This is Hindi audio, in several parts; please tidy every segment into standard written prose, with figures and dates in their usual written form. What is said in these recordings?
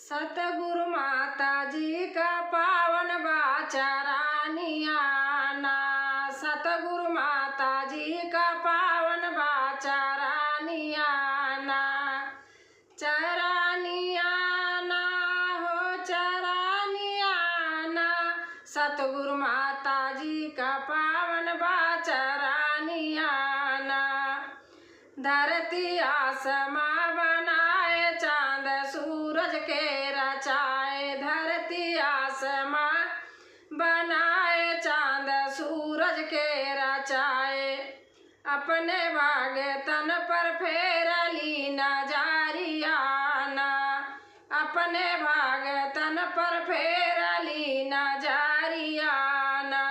सतगुरु माता जी का पावन बाचरानियाना। सतगुरु माता जी का पावन बाचरानियाना। चरानियाना हो चरानियाना। सतगुरु माता जी का पावन बाचरानियाना। धरती आसमां बनाए चांद सूरज के रचाए। धरती आसमां बनाए चांद सूरज के रचाए। अपने भगतन पर फेरली नजरियाना। अपने भगतन पर फेरली नजरियाना।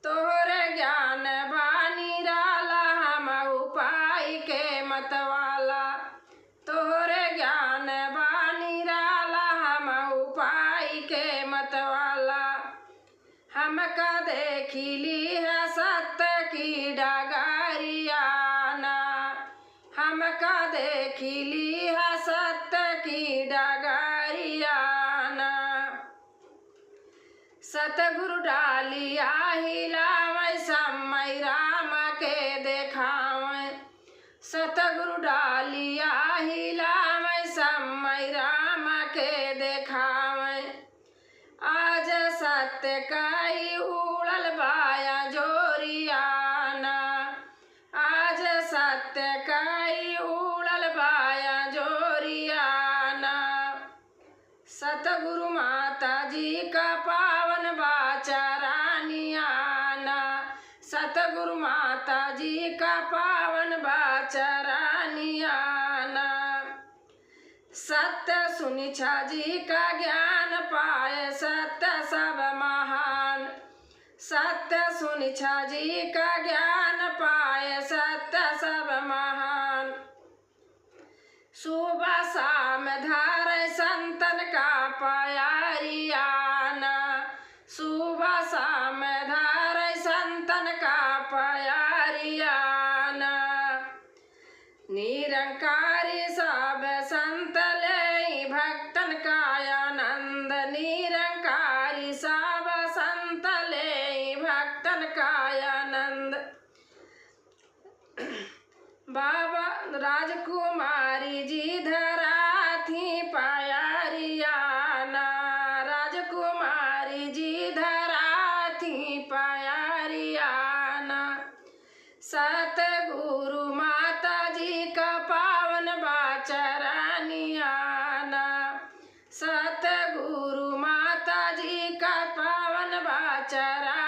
तोहरे ज्ञान बानी राला हम उपाय के मतवाला। तोहरे ज्ञान बानी राला हम उपाय के मतवाला। हमका देखिली है सत्य की डगरियाना। हमका देखिली है सत्य की डगरियाना। सतगुरु डालिया हिलावै समय राम के देखावै। सतगुरु डालिया हिलावै समय राम के देखावै। आज सत्य कई उड़ल बाया जोरियाना। आज सत्य कई उड़ल बाया जोरियाना। सतगुरु माता जी का पावन बाचरानियाना। सतगुरु माता जी का पावन बाचरानियाना। सत्य सुनि जी का ज्ञान पाए सत्य सब महान। सत्य सुनि जी का ज्ञान पाए सत्य सब महान। सुबह शाम धारे संतन का प्यारियाना। सुबह शाम धारे संतन का प्यारियाना। निरंकारी सब संत ले भक्तन का आनंद। निरंकारी सब संत ले भक्तन का आनंद। बाबा राजकुमारी जी धरा थी प्यारियाना। राजकुमारी जी धरा थी प्यारियाना। सतगुरु माता जी का पावन बाचरानियाना। सतगुरु माता जी का पावन बाचरा